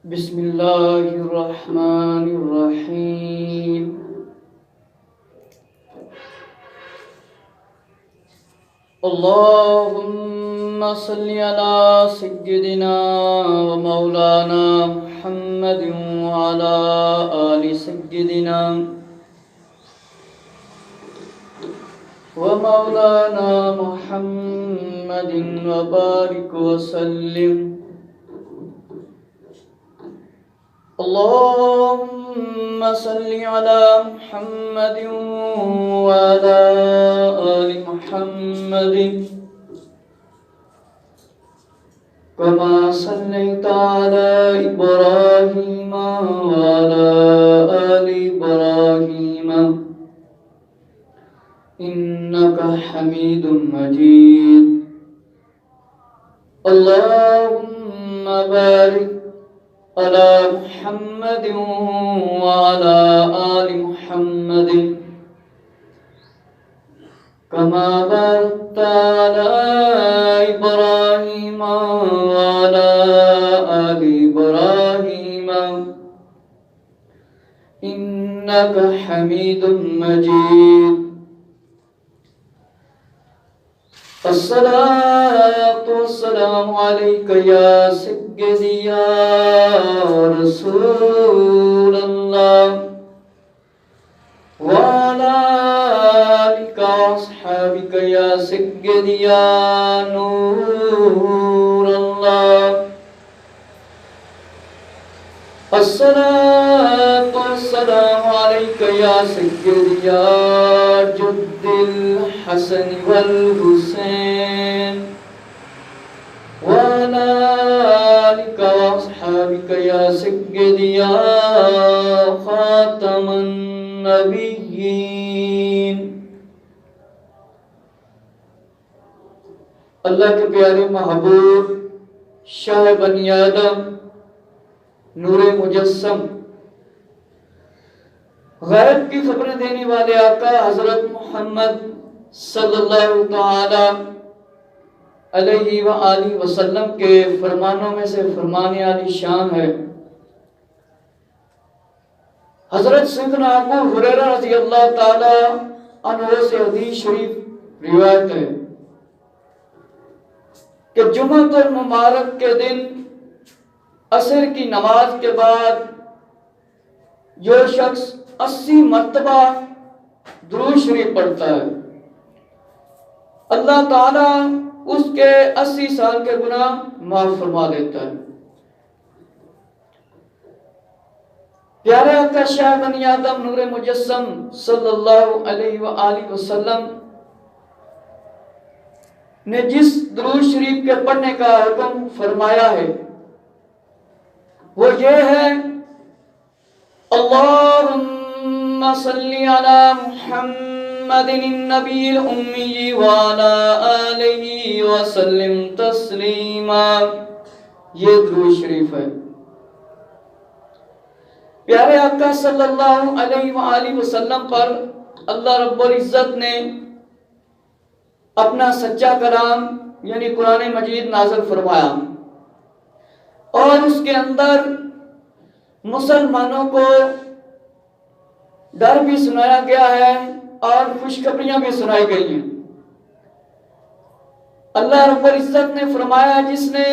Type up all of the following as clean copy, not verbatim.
بسم اللہ الرحمن الرحیم اللہم صلی علی سیدنا و مولانا محمد وعلی آل سیدنا و مولانا محمد وبارک وسلم اللهم صل على محمد وعلى آل محمد كما صليت على إبراهيم وعلى آل إبراهيم إنك حميد مجيد اللهم بارك على محمد وعلى آل محمد كما باركت على إبراهيم وعلى آل إبراهيم إنك حميد مجيد الصلاة والسلام عليك يا سيدي يا رسول الله وعلى آلك وأصحابك يا سيدي يا نور الله الصلاة والسلام عليك يا سيدي يا جد الحسن والحسين وعلى آلك وأصحابك يا سيدي يا خاتم النبيين اللہ کے پیارے محبوب شاہ بنی آدم نور مجسم غیب کی خبریں دینے والے آقا حضرت محمد صلی اللہ تعالی علیہ وآلہ وسلم کے فرمانوں میں سے فرمان عالی شان ہے۔ حضرت سیدنا ابو ہریرہ رضی اللہ تعالی عنہ سے حدیث شریف روایت ہے کہ جمعۃ المبارک کے دن عصر کی نماز کے بعد جو شخص 80 مرتبہ درود شریف پڑھتا ہے اللہ تعالیٰ اس کے 80 سال کے گناہ معاف فرما دیتا ہے۔ پیارے آقا شاہ بنی آدم نور مجسم صلی اللہ علیہ وآلہ وسلم نے جس درود شریف کے پڑھنے کا حکم فرمایا ہے وہ یہ ہے اللہم صلی علی محمد النبی الامی وعلا آلہ وسلم تسلیما، یہ درود شریف ہے۔ پیارے آقا صلی اللہ علیہ وآلہ وسلم پر اللہ رب العزت نے اپنا سچا کلام یعنی قرآن مجید نازل فرمایا اور اس کے اندر مسلمانوں کو ڈر بھی سنایا گیا ہے اور خوشخبریاں بھی سنائی گئی ہیں۔ اللہ رب العزت نے فرمایا جس نے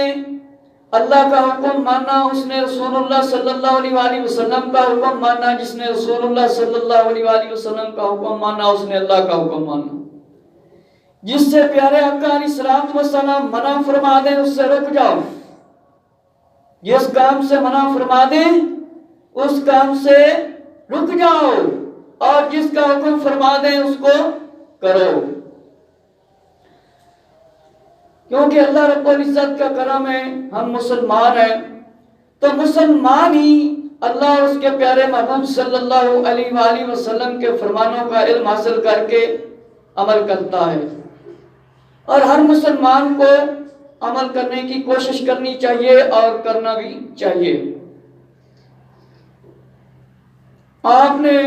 اللہ کا حکم مانا اس نے رسول اللہ صلی اللہ علیہ وآلہ وسلم کا حکم مانا، جس نے رسول اللہ صلی اللہ علیہ وآلہ وسلم کا حکم مانا اس نے اللہ کا حکم مانا۔ جس سے پیارے آقا علیہ السلام منع فرما دیں اس سے رک جاؤ، جس کام سے منع فرما دیں اس کام سے رک جاؤ اور جس کا حکم فرما دیں اس کو کرو، کیونکہ اللہ رب العزت کا کرم ہے ہم مسلمان ہیں تو مسلمان ہی اللہ اور اس کے پیارے محبوب صلی اللہ علیہ وآلہ وسلم کے فرمانوں کا علم حاصل کر کے عمل کرتا ہے، اور ہر مسلمان کو عمل کرنے کی کوشش کرنی چاہیے اور کرنا بھی چاہیے۔ آپ نے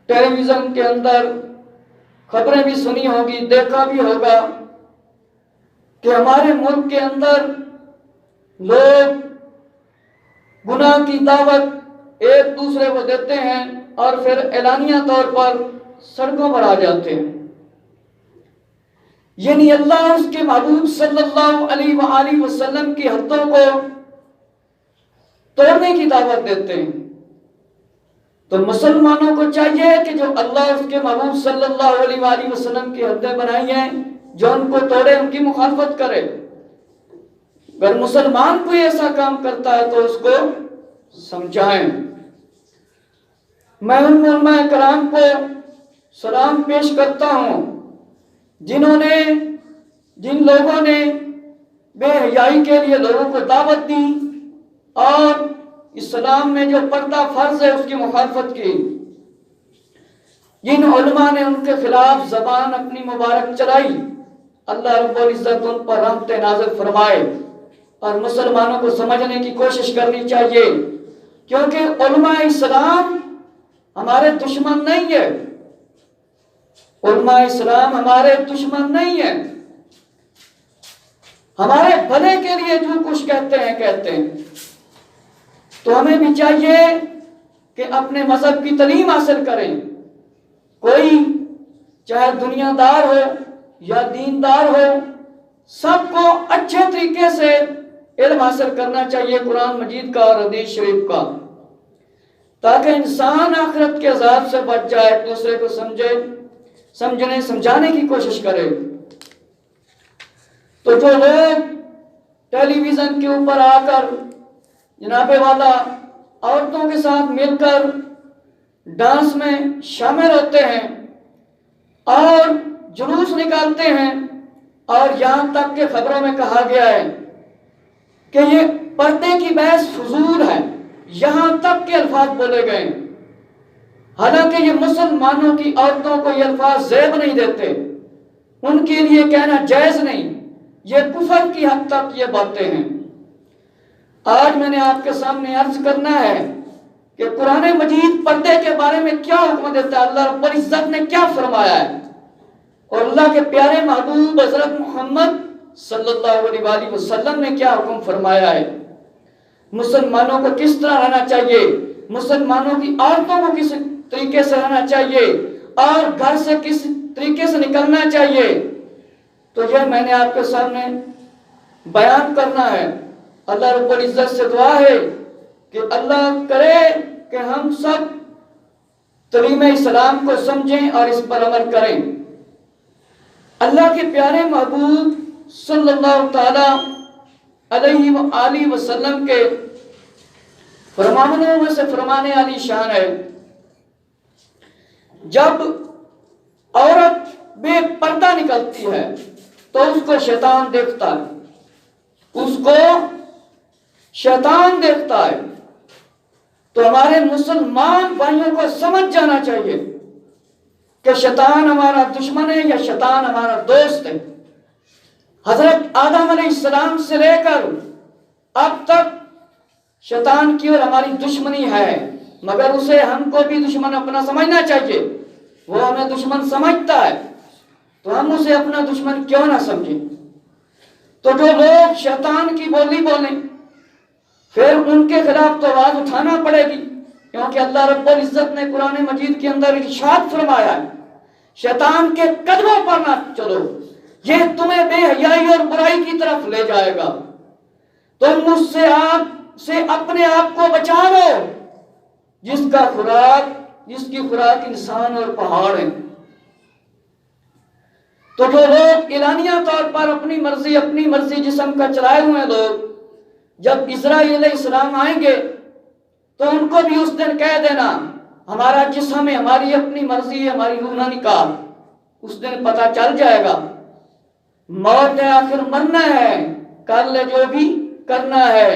ٹیلی ویژن کے اندر خبریں بھی سنی ہوگی، دیکھا بھی ہوگا کہ ہمارے ملک کے اندر لوگ گناہ کی دعوت ایک دوسرے کو دیتے ہیں اور پھر اعلانیہ طور پر سڑکوں پر آ جاتے ہیں، یعنی اللہ اس کے محبوب صلی اللہ علیہ وآلہ وسلم کی حدوں کو توڑنے کی دعوت دیتے ہیں۔ تو مسلمانوں کو چاہیے کہ جو اللہ اس کے محبوب صلی اللہ علیہ وآلہ وسلم کی حدیں بنائی ہیں، جو ان کو توڑے ان کی مخالفت کرے۔ اگر مسلمان کوئی ایسا کام کرتا ہے تو اس کو سمجھائیں۔ میں ان علماء کرام کو سلام پیش کرتا ہوں جن لوگوں نے بے حیائی کے لیے لوگوں کو دعوت دی اور اسلام میں جو پردہ فرض ہے اس کی مخالفت کی۔ جن علماء نے ان کے خلاف زبان اپنی مبارک چلائی، اللہ رب العزت ان پر رحمت نازل فرمائے۔ اور مسلمانوں کو سمجھنے کی کوشش کرنی چاہیے، کیونکہ علماء اسلام ہمارے دشمن نہیں ہے، علماء اسلام ہمارے دشمن نہیں ہے، ہمارے بھلے کے لیے جو کچھ کہتے ہیں۔ تو ہمیں بھی چاہیے کہ اپنے مذہب کی تعلیم حاصل کریں۔ کوئی چاہے دنیا دار ہو یا دیندار ہو، سب کو اچھے طریقے سے علم حاصل کرنا چاہیے قرآن مجید کا اور حدیث شریف کا، تاکہ انسان آخرت کے عذاب سے بچ جائے، ایک دوسرے کو سمجھانے کی کوشش کرے۔ تو جو لوگ ٹیلی ویژن کے اوپر آ کر جناب والا عورتوں کے ساتھ مل کر ڈانس میں شامل ہوتے ہیں اور جلوس نکالتے ہیں، اور یہاں تک کہ خبروں میں کہا گیا ہے کہ یہ پردے کی بحث فضول ہے، یہاں تک کہ الفاظ بولے گئے، حالانکہ یہ مسلمانوں کی عورتوں کو یہ الفاظ زیب نہیں دیتے، ان کے لیے کہنا جائز نہیں، یہ کفر کی حد تک یہ باتیں ہیں۔ آج میں نے آپ کے سامنے عرض کرنا ہے کہ قرآن مجید پردے کے بارے میں کیا حکم دیتا ہے، اللہ رب العزت نے کیا فرمایا ہے، اور اللہ کے پیارے محبوب حضرت محمد صلی اللہ علیہ وآلہ وسلم نے کیا حکم فرمایا ہے، مسلمانوں کو کس طرح رہنا چاہیے، مسلمانوں کی عورتوں کو کس طریقے سے رہنا چاہیے، اور گھر سے کس طریقے سے نکلنا چاہیے۔ تو یہ میں نے آپ کے سامنے بیان کرنا ہے۔ اللہ رب العزت سے دعا ہے کہ اللہ کرے کہ ہم سب تعلیم اسلام کو سمجھیں اور اس پر عمل کریں۔ اللہ کے پیارے محبوب صلی اللہ تعالی علیہ وآلہ وسلم کے فرمانوں میں سے فرمانے والی شان ہے، جب عورت بے پردہ نکلتی ہے تو اس کو شیطان دیکھتا ہے، اس کو شیطان دیکھتا ہے۔ تو ہمارے مسلمان بھائیوں کو سمجھ جانا چاہیے کہ شیطان ہمارا دشمن ہے یا شیطان ہمارا دوست ہے۔ حضرت آدم علیہ السلام سے لے کر اب تک شیطان کی اور ہماری دشمنی ہے، مگر اسے ہم کو بھی دشمن اپنا سمجھنا چاہیے۔ وہ ہمیں دشمن سمجھتا ہے تو ہم اسے اپنا دشمن کیوں نہ سمجھیں۔ تو جو لوگ شیطان کی بولی بولیں پھر ان کے خلاف تو آواز اٹھانا پڑے گی، کیونکہ اللہ رب العزت نے قرآن مجید کے اندر ارشاد فرمایا ہے، شیطان کے قدموں پر نہ چلو، یہ تمہیں بے حیائی اور برائی کی طرف لے جائے گا، تم مجھ سے اپنے آپ کو بچا لو جس کی خوراک انسان اور پہاڑ ہیں۔ تو جو لوگ اعلانیہ طور پر اپنی مرضی جسم کا چلائے ہوئے لوگ، جب اسرائیل علیہ السلام آئیں گے تو ان کو بھی اس دن کہہ دینا ہمارا جسم ہے، ہماری اپنی مرضی ہے، ہماری روح نہ نکال، اس دن پتہ چل جائے گا۔ موت ہے، آخر مرنا ہے، کر لے جو بھی کرنا ہے۔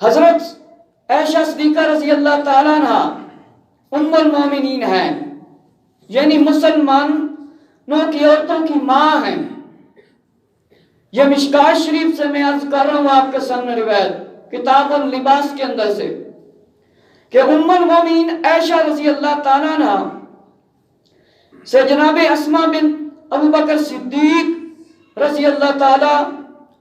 حضرت عائشہ صدیقہ رضی اللہ تعالیٰ عنہ ام المومنین ہیں، یعنی مسلمانوں کی عورتوں کی ماں ہیں۔ یہ مشکات شریف سے میں عرض کر رہا ہوں آپ کے سامنے روایت کتاب اللباس کے اندر سے کہ ام المومنین عائشہ رضی اللہ تعالیٰ عنہ سے جناب اسماء بن ابو بکر صدیق رضی اللہ تعالیٰ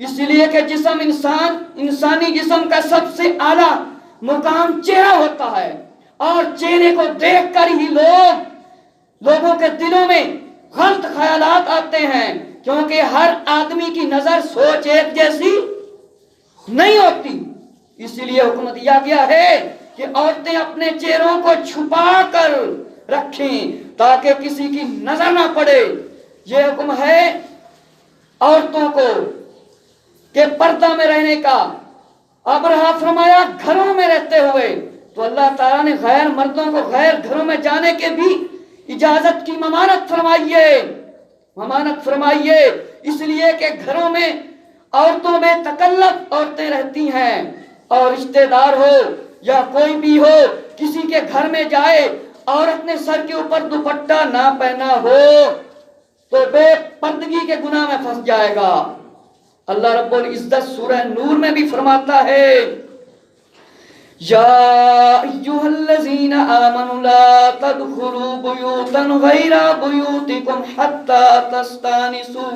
اس لیے کہ جسم انسانی جسم کا سب سے اعلیٰ مقام چہرہ ہوتا ہے، اور چہرے کو دیکھ کر ہی لوگوں کے دلوں میں غلط خیالات آتے ہیں، کیونکہ ہر آدمی کی نظر سوچ ایک جیسی نہیں ہوتی۔ اسی لیے حکم دیا گیا ہے کہ عورتیں اپنے چہروں کو چھپا کر رکھیں تاکہ کسی کی نظر نہ پڑے۔ یہ حکم ہے عورتوں کو کہ پردہ میں رہنے کا۔ اب رہا فرمایا گھروں میں رہتے ہوئے، تو اللہ تعالیٰ نے غیر مردوں کو غیر گھروں میں جانے کے بھی اجازت کی ممانعت فرمائیے، اس لیے کہ گھروں میں عورتوں میں تکلف عورتیں رہتی ہیں، اور رشتہ دار ہو یا کوئی بھی ہو کسی کے گھر میں جائے، عورت نے سر کے اوپر دوپٹہ نہ پہنا ہو تو بے پردگی کے گناہ میں پھنس جائے گا۔ اللہ رب العزت سورہ نور میں بھی فرماتا ہے یا ایھا الذین آمنوا لا تدخلوا بیوتا غیر بیوتکم حتی تستأنسوا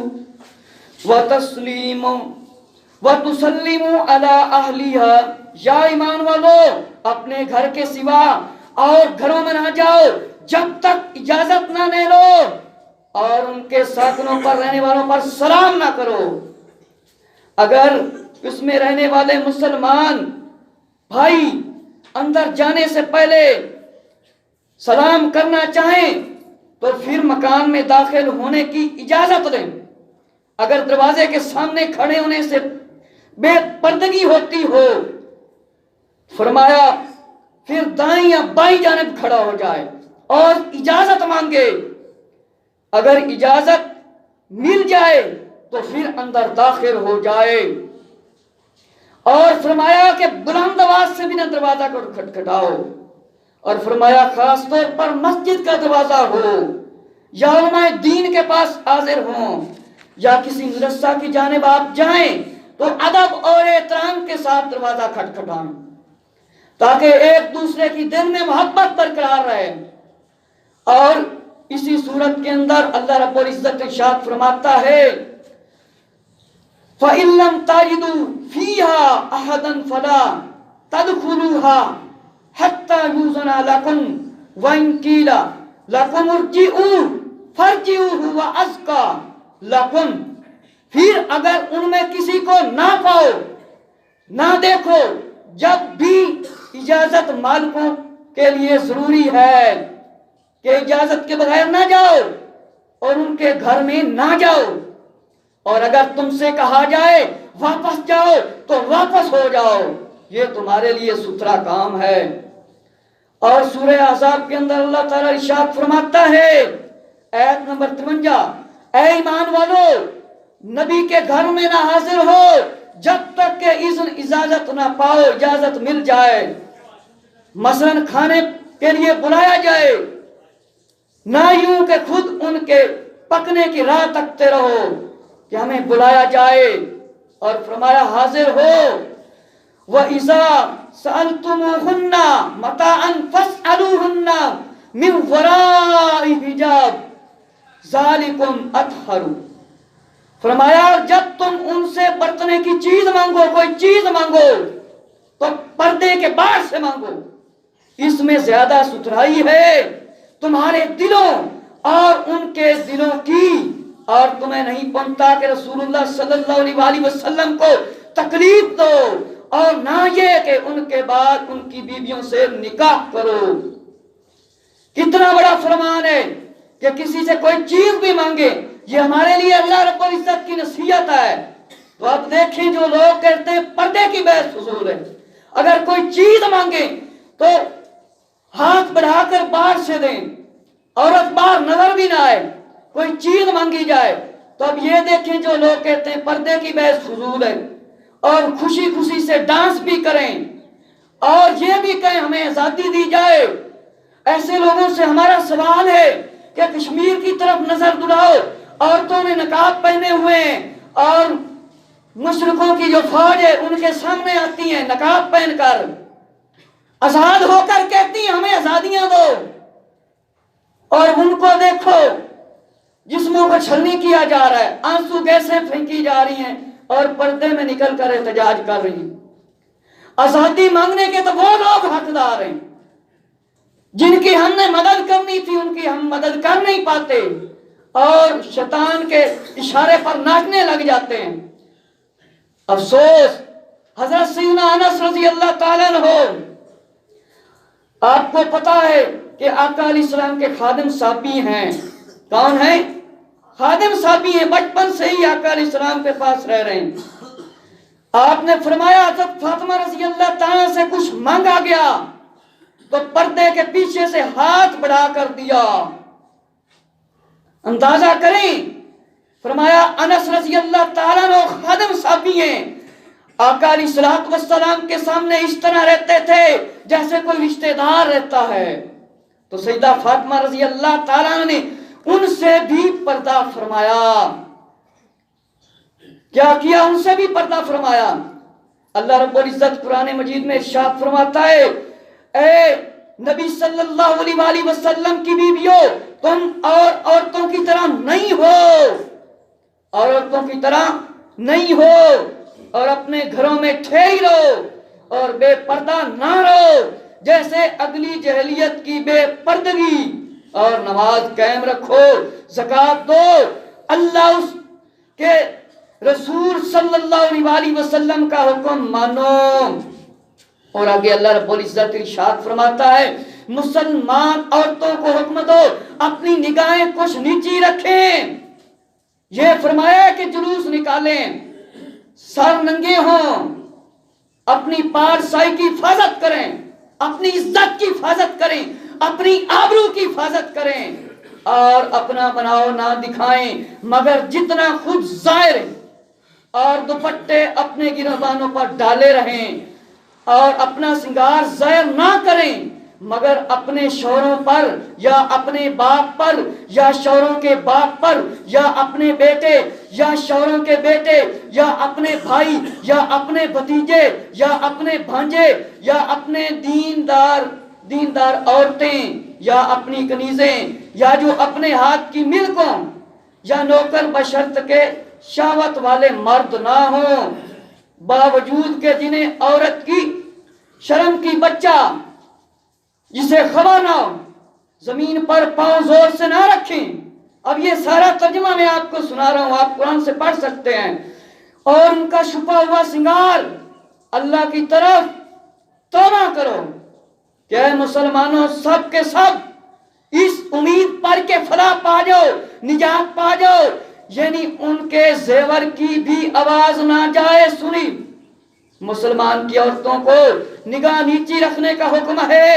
وتسلموا علی اہلھا۔ یا ایمان والو، اپنے گھر کے سوا اور گھروں میں نہ جاؤ جب تک اجازت نہ لے لو، اور ان کے ساکنوں پر رہنے والوں پر سلام نہ کرو۔ اگر اس میں رہنے والے مسلمان بھائی اندر جانے سے پہلے سلام کرنا چاہیں تو پھر مکان میں داخل ہونے کی اجازت لیں۔ اگر دروازے کے سامنے کھڑے ہونے سے بے پردگی ہوتی ہو، فرمایا پھر دائیں یا بائیں جانب کھڑا ہو جائے اور اجازت مانگے۔ اگر اجازت مل جائے تو پھر اندر داخل ہو جائے، اور فرمایا کہ بلند آواز سے بھی نہ دروازہ کو کھٹکھٹاؤ، اور فرمایا خاص طور پر مسجد کا دروازہ ہو یا علماء دین کے پاس حاضر ہوں یا کسی مدرسہ کی جانب آپ جائیں تو ادب اور احترام کے ساتھ دروازہ کھٹکھٹائیں تاکہ ایک دوسرے کی دل میں محبت برقرار رہے۔ اور اسی صورت کے اندر اللہ رب العزت ارشاد فرماتا ہے فَإِن لَّمْ تَجِدُوا فِيهَا أَحَدًا فَلَا تَدْخُلُوهَا حَتَّى يُؤْذَنَ لَكُمْ وَإِن قِيلَ لَكُمُ ارْجِعُوا فَارْجِعُوا هُوَ أَزْكَىٰ لَكُمْ۔ پھر اگر ان میں کسی کو نہ پاؤ، نہ دیکھو، جب بھی اجازت مالکوں کے لیے ضروری ہے کہ اجازت کے بغیر نہ جاؤ اور ان کے گھر میں نہ جاؤ، اور اگر تم سے کہا جائے واپس جاؤ تو واپس ہو جاؤ، یہ تمہارے لیے ستھرا کام ہے۔ اور سورہ احزاب کے اندر اللہ تعالیٰ ارشاد فرماتا ہے آیت نمبر 53، اے ایمان والو، نبی کے گھر میں نہ حاضر ہو جب تک کہ اجازت نہ پاؤ، اجازت مل جائے۔ مثلا کھانے کے لیے بلایا جائے، نہ یوں کہ خود ان کے پکنے کی راہ تکتے رہو کہ ہمیں بلایا جائے، اور فرمایا حاضر ہو۔ وَإِذَا سَأَلْتُمُوهُنَّ مَتَاعًا فَاسْأَلُوهُنَّ مِنْ وَرَاءِ حِجَابٍ ذَلِكُمْ أَطْهَرُ۔ فرمایا جب تم ان سے برتنے کی چیز مانگو، کوئی چیز مانگو، تو پردے کے باہر سے مانگو، اس میں زیادہ ستھرائی ہے تمہارے دلوں اور ان کے دلوں کی، اور تمہیں نہیں پہنچتا کہ رسول اللہ صلی اللہ علیہ وسلم کو تکلیف دو، اور نہ یہ کہ ان کے بعد ان کی بیویوں سے نکاح کرو۔ کتنا بڑا فرمان ہے کہ کسی سے کوئی چیز بھی مانگے، یہ ہمارے لیے اللہ رب العزت کی نصیحت ہے۔ تو آپ دیکھیں جو لوگ کہتے ہیں پردے کی بحث فضول ہے، اگر کوئی چیز مانگے تو ہاتھ بڑھا کر باہر سے دیں، عورت باہر نظر بھی نہ آئے، کوئی چیز مانگی جائے۔ تو اب یہ دیکھیں جو لوگ کہتے ہیں پردے کی بحث فضول ہے، اور خوشی خوشی سے ڈانس بھی کریں اور یہ بھی کہیں ہمیں آزادی دی جائے، ایسے لوگوں سے ہمارا سوال ہے کہ کشمیر کی طرف نظر دلاؤ، عورتوں نے نقاب پہنے ہوئے ہیں اور مشرقوں کی جو فوج ہے ان کے سامنے آتی ہیں نقاب پہن کر، آزاد ہو کر کہتی ہیں ہمیں آزادیاں دو، اور ان کو دیکھو جسموں کو چھلنی کیا جا رہا ہے، آنسو گیسیں پھینکی جا رہی ہیں، اور پردے میں نکل کر احتجاج کر رہی ہیں۔ آزادی مانگنے کے تو وہ لوگ حقدار ہیں جن کی ہم نے مدد کرنی تھی، ان کی ہم مدد کر نہیں پاتے اور شیطان کے اشارے پر ناچنے لگ جاتے ہیں۔ افسوس حضرت سیدنا انس رضی اللہ تعالیٰ عنہ، آپ کو پتا ہے کہ آقا علیہ السلام کے خادم صحابی ہیں۔ کون ہیں؟ خادم صحابی ہیں، بچپن سے ہی آقا علیہ السلام کے پاس رہ رہے ہیں۔ آپ نے فرمایا حضرت فاطمہ رضی اللہ تعالیٰ سے کچھ مانگا گیا تو پردے کے پیچھے سے ہاتھ بڑھا کر دیا۔ اندازہ کریں، فرمایا انس رضی اللہ تعالیٰ عنہ خادم صحابی ہیں، آقا علیہ السلام کے سامنے اس طرح رہتے تھے جیسے کوئی رشتہ دار رہتا ہے۔ تو سیدہ فاطمہ رضی اللہ تعالیٰ عنہ نے ان سے بھی پردہ فرمایا۔ کیا کیا؟ ان سے بھی پردہ فرمایا۔ اللہ رب العزت قرآن مجید میں ارشاد فرماتا ہے، اے نبی صلی اللہ علیہ وآلہ وسلم کی بیویوں، تم اور عورتوں کی طرح نہیں ہو، عورتوں کی طرح نہیں ہو، اور اپنے گھروں میں ٹھہری رہو اور بے پردہ نہ رہو جیسے اگلی جہلیت کی بے پردگی، اور نماز قائم رکھو، زکوٰۃ دو، اللہ اس کے رسول صلی اللہ علیہ وآلہ وسلم کا حکم مانو۔ اور آگے اللہ رب العزت ارشاد فرماتا ہے، مسلمان عورتوں کو حکم دو اپنی نگاہیں کچھ نیچی رکھیں۔ یہ فرمایا کہ جلوس نکالیں، سر ننگے ہوں، اپنی پارسائی کی حفاظت کریں، اپنی عزت کی حفاظت کریں، اپنی آبرو کی حفاظت کریں، اور اپنا بناؤ نہ دکھائیں مگر جتنا خود ظاہر ہے، اور دوپٹے اپنے گریبانوں پر ڈالے رہیں، اور اپنا سنگار ظاہر نہ کریں مگر اپنے شوہروں پر یا اپنے باپ پر یا شوہروں کے باپ پر یا اپنے بیٹے یا شوہروں کے بیٹے یا اپنے بھائی یا اپنے بھتیجے یا اپنے بھانجے یا اپنے دیندار عورتیں یا اپنی کنیزیں یا جو اپنے ہاتھ کی ملکوں یا نوکر بشرط کے شہوت والے مرد نہ ہوں، باوجود کہ جنہیں عورت کی شرم کی بچہ جسے خبر نہ ہو، زمین پر پاؤں زور سے نہ رکھیں۔ اب یہ سارا ترجمہ میں آپ کو سنا رہا ہوں، آپ قرآن سے پڑھ سکتے ہیں۔ اور ان کا چھپا ہوا سنگار اللہ کی طرف توبہ کرو کہ اے مسلمانوں سب کے سب اس امید پر کہ فلاح پا جاؤ، نجات پا جاؤ، یعنی ان کے زیور کی بھی آواز نہ جائے سنی۔ مسلمان کی عورتوں کو نگاہ نیچی رکھنے کا حکم ہے،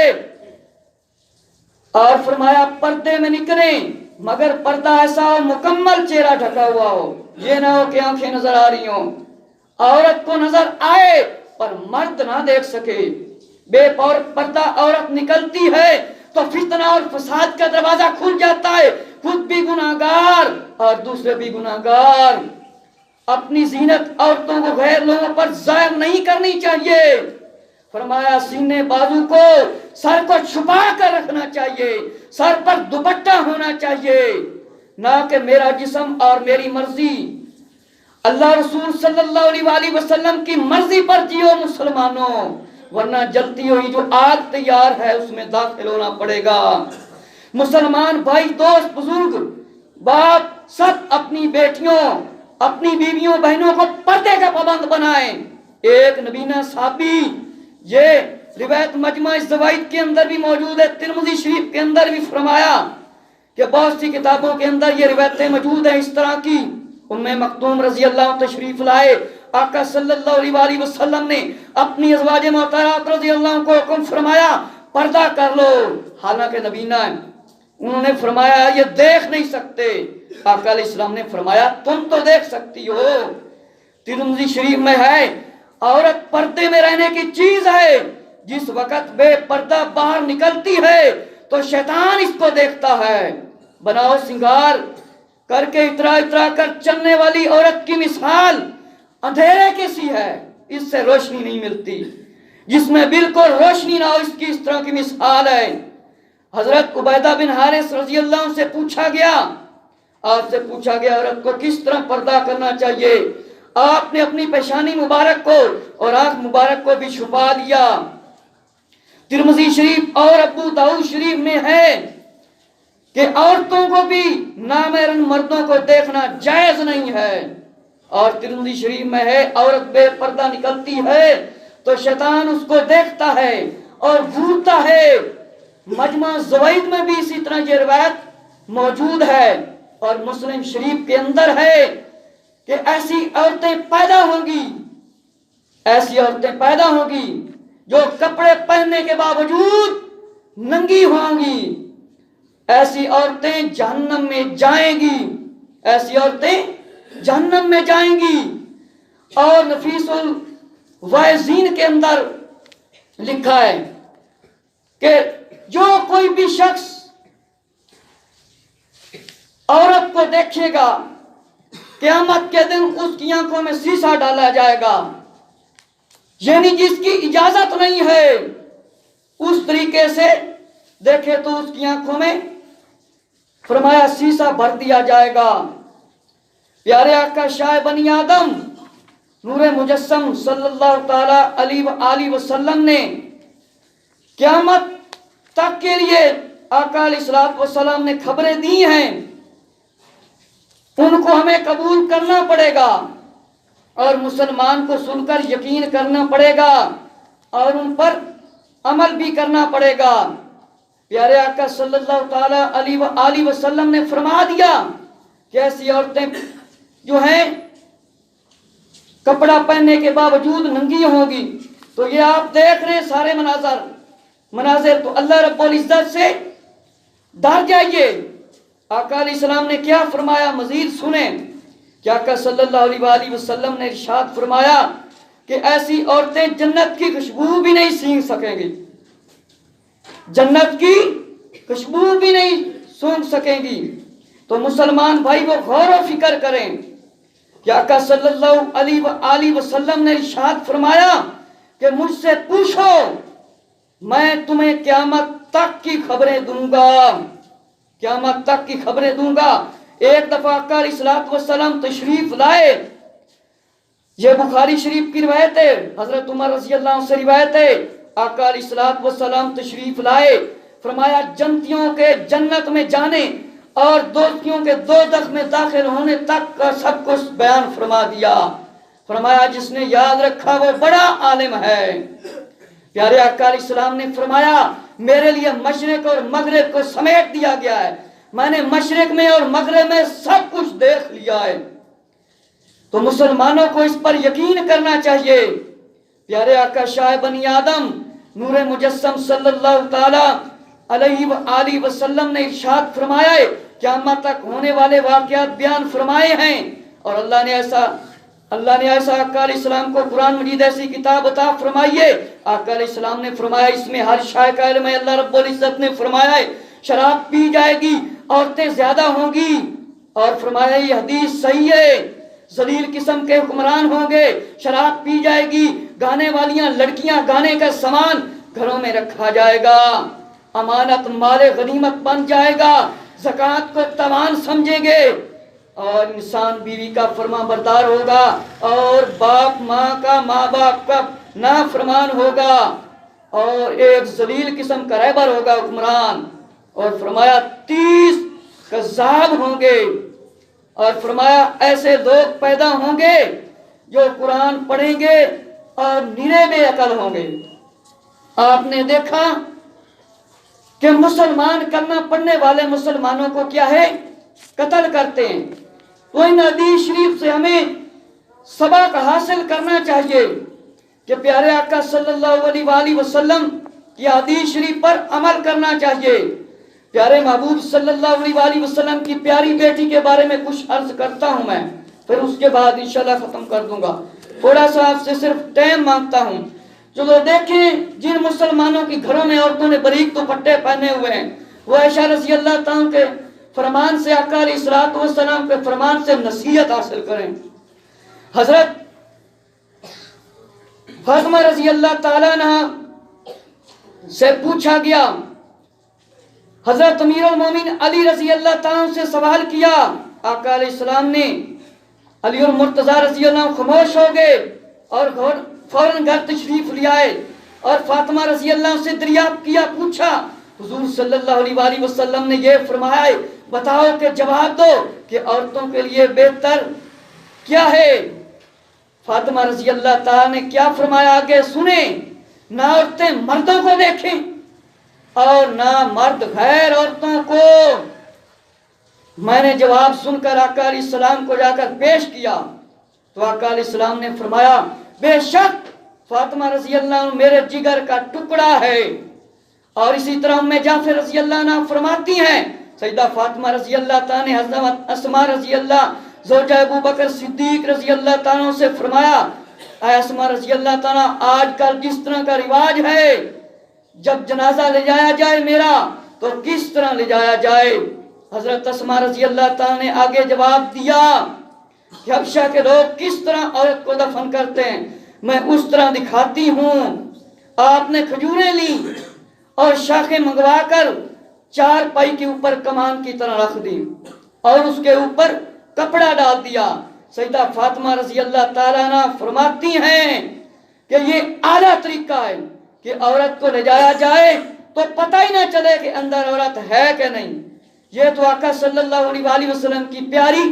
اور فرمایا پردے میں نکلیں مگر پردہ ایسا ہو مکمل چہرہ ڈھکا ہوا ہو، یہ نہ ہو کہ آنکھیں نظر آ رہی ہوں، عورت کو نظر آئے پر مرد نہ دیکھ سکے۔ بے پردہ عورت نکلتی ہے تو فتنہ اور فساد کا دروازہ کھل جاتا ہے، خود بھی گناہگار اور دوسرے بھی گناہگار۔ اپنی زینت عورتوں کو غیر لوگوں پر ظاہر نہیں کرنی چاہیے۔ فرمایا سینے بازو کو سر کو چھپا کر رکھنا چاہیے، سر پر دوپٹہ ہونا چاہیے، نہ کہ میرا جسم اور میری مرضی۔ اللہ رسول صلی اللہ علیہ وآلہ وسلم کی مرضی پر جیو مسلمانوں، ورنہ جلتی ہوئی جو آگ تیار ہے اس میں داخل ہونا پڑے گا۔ مسلمان بھائی، دوست، بزرگ، باپ سب اپنی بیٹیوں، اپنی بیویوں، بہنوں کو پردے کا پابند بنائیں۔ ایک نبینا صحابی، یہ روایت مجمع الزوائد کے اندر بھی موجود ہے، ترمذی شریف کے اندر بھی فرمایا کہ بہت سی کتابوں کے اندر یہ روایتیں موجود ہیں اس طرح کی۔ ام مکتوم رضی اللہ عنہ تشریف لائے، آقا صلی اللہ علیہ وآلہ وسلم نے اپنی ازواج محترمات رضی اللہ عنہ کو حکم فرمایا پردہ کر لو، حالانکہ نبینا ہے، انہوں نے فرمایا یہ دیکھ نہیں سکتے۔ آقا علیہ السلام نے فرمایا تم تو دیکھ سکتی ہو۔ ترمذی شریف میں ہے عورت پردے میں رہنے کی چیز ہے، جس وقت بے پردہ باہر نکلتی ہے تو شیطان اس کو دیکھتا ہے۔ بناؤ سنگار کر کے اترا اترا کر چلنے والی عورت کی مثال اندھیرے کی سی ہے، اس سے روشنی نہیں ملتی، جس میں بالکل روشنی نہ ہو اس کی اس طرح کی مثال ہے۔ حضرت عبیدہ بن حارث رضی اللہ عنہ سے پوچھا گیا، آپ سے پوچھا گیا عورت کو کس طرح پردہ کرنا چاہیے؟ آپ نے اپنی پیشانی مبارک کو اور آنکھ مبارک کو بھی چھپا لیا۔ ترمذی شریف اور ابو داؤد شریف میں ہے کہ عورتوں کو بھی نامحرم مردوں کو دیکھنا جائز نہیں ہے، اور ترمذی شریف میں ہے عورت بے پردہ نکلتی ہے تو شیطان اس کو دیکھتا ہے اور گھورتا ہے۔ مجمع زوائد میں بھی اسی طرح یہ روایت موجود ہے، اور مسلم شریف کے اندر ہے کہ ایسی عورتیں پیدا ہوں گی، ایسی عورتیں پیدا ہوں گی جو کپڑے پہننے کے باوجود ننگی ہوں گی، ایسی عورتیں جہنم میں جائیں گی، ایسی عورتیں جہنم میں جائیں گی۔ اور نفیس الواعظین کے اندر لکھا ہے کہ جو کوئی بھی شخص عورت کو دیکھے گا قیامت کے دن اس کی آنکھوں میں سیسا ڈالا جائے گا، یعنی جس کی اجازت نہیں ہے اس طریقے سے دیکھے تو اس کی آنکھوں میں فرمایا سیسا بھر دیا جائے گا۔ پیارے آقا شاہ بنی آدم نور مجسم صلی اللہ تعالی علیہ وسلم نے قیامت تک کے لیے آقا علیہ الصلوۃ والسلام نے خبریں دی ہیں، ان کو ہمیں قبول کرنا پڑے گا اور مسلمان کو سن کر یقین کرنا پڑے گا اور ان پر عمل بھی کرنا پڑے گا۔ پیارے آقا صلی اللہ تعالی علیہ وسلم نے فرما دیا کہ ایسی عورتیں جو ہیں کپڑا پہننے کے باوجود ننگی ہوں گی۔ تو یہ آپ دیکھ رہے ہیں سارے مناظر، تو اللہ رب العزت سے ڈر جائیے۔ آقا علیہ السلام نے کیا فرمایا مزید سنیں کہ آقا صلی اللہ علیہ وسلم نے ارشاد فرمایا کہ ایسی عورتیں جنت کی خوشبو بھی نہیں سینگ سکیں گی، جنت کی خوشبو بھی نہیں سونگ سکیں گی۔ تو مسلمان بھائی وہ غور و فکر کریں کہ آقا صلی اللہ علیہ وسلم نے ارشاد فرمایا کہ مجھ سے پوچھو میں تمہیں قیامت تک کی خبریں دوں گا، قیامت تک کی خبریں دوں گا۔ ایک دفعہ آقا علیہ الصلوۃ والسلام تشریف لائے، یہ بخاری شریف کی روایت ہے، حضرت عمر رضی اللہ عنہ سے روایت ہے، آقا علیہ الصلوۃ والسلام تشریف لائے، فرمایا جنتیوں کے جنت میں جانے اور دوزخیوں کے دوزخ میں داخل ہونے تک کا سب کچھ بیان فرما دیا۔ فرمایا جس نے یاد رکھا وہ بڑا عالم ہے۔ پیارے آقا علیہ السلام نے فرمایا میرے لیے مشرق اور مغرب کو سمیٹ دیا گیا ہے، میں نے مشرق میں اور مغرب میں سب کچھ دیکھ لیا ہے۔ تو مسلمانوں کو اس پر یقین کرنا چاہیے۔ پیارے آقا شاہ بنی آدم نور مجسم صلی اللہ تعالی علیہ وسلم نے ارشاد فرمایا ہے قیامت تک ہونے والے واقعات بیان فرمائے ہیں، اور اللہ نے ایسا آقا علیہ السلام کو قرآن مجید ایسی کتاب عطا فرمائی ہے۔ آقا علیہ السلام نے فرمایا اس میں ہر شے کا علم ہے۔ اللہ رب العزت نے فرمایا ہے شراب پی جائے گی، عورتیں زیادہ ہوں گی، اور فرمایا یہ حدیث صحیح ہے، ذلیل قسم کے حکمران ہوں گے، شراب پی جائے گی، گانے والیاں لڑکیاں گانے کا سامان گھروں میں رکھا جائے گا، امانت مال غنیمت بن جائے گا، زکوٰۃ کو تاوان سمجھیں گے، اور انسان بیوی کا فرما بردار ہوگا اور باپ ماں باپ کا نافرمان ہوگا، اور ایک ذلیل قسم کا رہبر ہوگا حکمران، اور فرمایا 30 کذاب ہوں گے، اور فرمایا ایسے لوگ پیدا ہوں گے جو قرآن پڑھیں گے اور نیرے بے عقل ہوں گے۔ آپ نے دیکھا کہ مسلمان کلمہ پڑھنے والے مسلمانوں کو کیا ہے قتل کرتے ہیں۔ تو ان حدیث شریف سے ہمیں سبق حاصل کرنا چاہیے کہ پیارے آقا صلی اللہ علیہ وسلم کی حدیث شریف پر عمل کرنا چاہیے۔ پیارے محبوب صلی اللہ علیہ وسلم کی پیاری بیٹی کے بارے میں کچھ عرض کرتا ہوں میں، پھر اس کے بعد انشاءاللہ ختم کر دوں گا۔ تھوڑا سا آپ سے صرف ٹائم مانگتا ہوں۔ چلو دیکھیں جن مسلمانوں کی گھروں میں عورتوں نے باریک دوپٹے پہنے ہوئے ہیں، وہ عائشہ رضی اللہ تعالیٰ کے فرمان سے، آقا علیہ الصلوۃ والسلام کے فرمان سے نصیحت حاصل کریں۔ حضرت فاطمہ رضی اللہ تعالیٰ عنہ سے پوچھا گیا، حضرت امیر المومنین علی رضی اللہ تعالیٰ سے سوال کیا، آقا علیہ السلام نے علی اور مرتضیٰ رضی اللہ عنہ خاموش ہو گئے اور فوراً گھر تشریف لے آئے اور فاطمہ رضی اللہ عنہ سے دریافت کیا، پوچھا حضور صلی اللہ علیہ وآلہ وسلم نے یہ فرمایا ہے، بتاؤ کہ جواب دو کہ عورتوں کے لیے بہتر کیا ہے؟ فاطمہ رضی اللہ تعالیٰ نے کیا فرمایا آگے سنیں، نہ عورتیں مردوں کو دیکھیں اور نہ مرد غیر عورتوں کو۔ میں نے جواب سن کر آقا علیہ السلام کو جا کر پیش کیا تو آقا علیہ السلام نے فرمایا بے شک فاطمہ رضی اللہ عنہ میرے جگر کا ٹکڑا ہے۔ اور اسی طرح ام جعفر رضی اللہ عنہ فرماتی ہیں سیدہ فاطمہ رضی اللہ تعالیٰ نے حضرت اسماء رضی اللہ زوجہ ابو بکر صدیق رضی اللہ تعالیٰ سے فرمایا، اے اسماء رضی اللہ تعالیٰ، آج کل جس طرح کا رواج ہے جب جنازہ لے جایا جائے میرا تو کس طرح لے جایا جائے؟ حضرت اسماء رضی اللہ تعالیٰ نے آگے جواب دیا کہ حبشہ کے لوگ کس طرح عورت کو دفن کرتے ہیں میں اس طرح دکھاتی ہوں۔ آپ نے کھجوریں لی اور شاخیں منگوا کر چار پائی کے اوپر کمان کی طرح رکھ دی اور اس کے اوپر کپڑا ڈال دیا۔ سیدہ فاطمہ رضی اللہ تعالیٰ عنہ فرماتی ہیں کہ یہ اعلیٰ طریقہ ہے کہ عورت کو لے جایا جائے تو پتہ ہی نہ چلے کہ اندر عورت ہے کہ نہیں۔ یہ تو آقا صلی اللہ علیہ وآلہ وسلم کی پیاری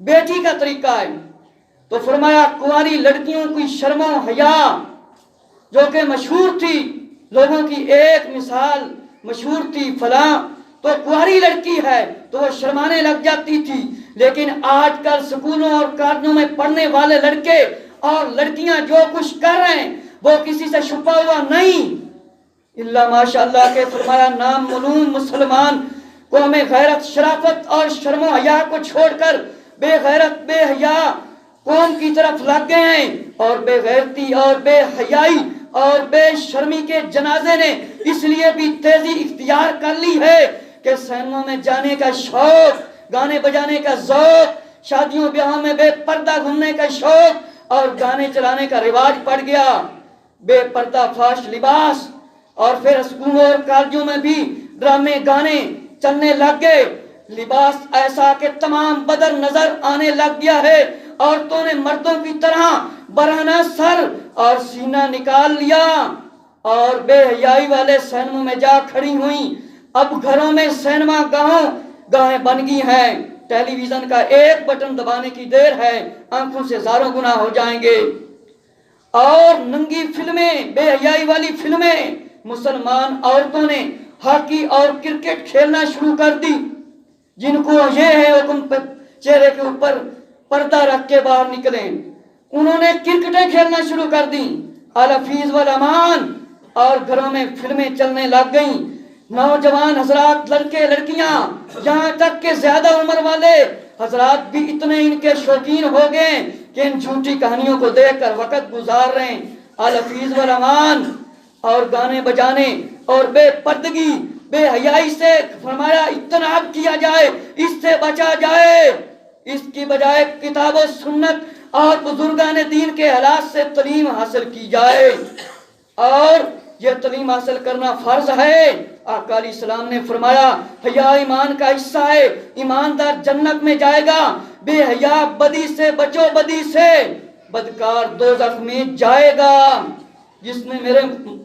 بیٹی کا طریقہ ہے۔ تو فرمایا کنواری لڑکیوں کی شرم و حیا جو کہ مشہور تھی، لوگوں کی ایک مثال مشہور تھی فلاں تو کنواری لڑکی ہے تو وہ شرمانے لگ جاتی تھی، لیکن آج کل سکولوں اور کالجوں میں پڑھنے والے لڑکے اور لڑکیاں جو کچھ کر رہے ہیں وہ کسی سے چھپا ہوا نہیں اللہ ماشاءاللہ کے فرمایا نام ملوم مسلمان قوم غیرت شرافت اور شرم و حیا کو چھوڑ کر بے غیرت بے حیا قوم کی طرف لگ گئے ہیں، اور بے غیرتی اور بے حیائی اور بے شرمی کے جنازے نے اس لیے بھی تیزی اختیار کر لی ہے کہ سینموں میں جانے کا شوق، گانے بجانے کا ذوق، شادیوں بیاہوں میں بے پردہ گھومنے کا شوق اور گانے چلانے کا رواج پڑ گیا، بے پردہ فاش لباس، اور پھر اسکولوں اور کالجوں میں بھی ڈرامے گانے چلنے لگ گئے، لباس ایسا کہ تمام بدن نظر آنے لگ گیا ہے، عورتوں نے مردوں کی طرح برہنہ سر اور سینہ نکال لیا اور بے حیائی والے سینموں میں جا کھڑی ہوئیں۔ اب گھروں میں سینما گاہیں بن گئی ہیں، ٹیلی ویژن کا ایک بٹن دبانے کی دیر ہے، آنکھوں سے ہزاروں گنا ہو جائیں گے، اور ننگی فلمیں بے حیائی والی فلمیں مسلمان عورتوں نے ہاکی اور کرکٹ کھیلنا شروع کر دی، جن کو یہ ہے حکم چہرے کے اوپر پردہ رکھ کے باہر نکلیں، انہوں نے کرکٹیں کھیلنا شروع کر دی، الحفیظ والامان، اور گھروں میں فلمیں چلنے لگ گئیں۔ نوجوان حضرات لڑکے لڑکیاں یہاں تک کہ زیادہ عمر والے حضرات بھی اتنے ان کے شوقین ہو گئے کہ ان جھوٹی کہانیوں کو دیکھ کر وقت گزار رہے ہیں۔ الحفیظ والامان اور گانے بجانے اور بے پردگی بے حیائی سے فرمایا اجتناب کیا جائے، اس سے بچا جائے، اس کی بجائے کتاب و سنت اور بزرگان دین کے حالات سے تعلیم حاصل کی جائے، اور یہ تعلیم حاصل کرنا فرض ہے۔ آقا علیہ السلام نے فرمایا حیا ایمان کا حصہ ہے، ایماندار جنت میں جائے گا، بے حیا بدی سے بچو، بدی سے بدکار دوزخ میں جائے گا، جس نے میرے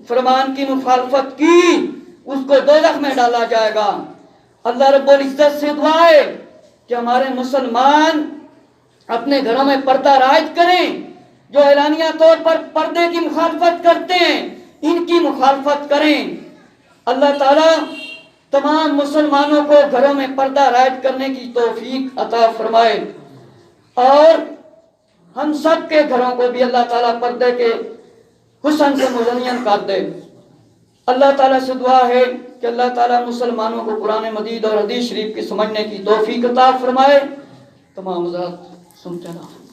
فرمان کی مخالفت کی اس کو دوزخ میں ڈالا جائے گا۔ اللہ رب العزت سے دعا ہے کہ ہمارے مسلمان اپنے گھروں میں پردہ رائج کریں، جو اعلانیہ طور پر پردے کی مخالفت کرتے ہیں ان کی مخالفت کریں۔ اللہ تعالیٰ تمام مسلمانوں کو گھروں میں پردہ رائج کرنے کی توفیق عطا فرمائے، اور ہم سب کے گھروں کو بھی اللہ تعالیٰ پردے کے حسن سے مزین کر دے۔ اللہ تعالیٰ سے دعا ہے کہ اللہ تعالیٰ مسلمانوں کو قرآن مجید اور حدیث شریف کی سمجھنے کی توفیق عطا فرمائے۔ تمام حضرات سنتے رہو۔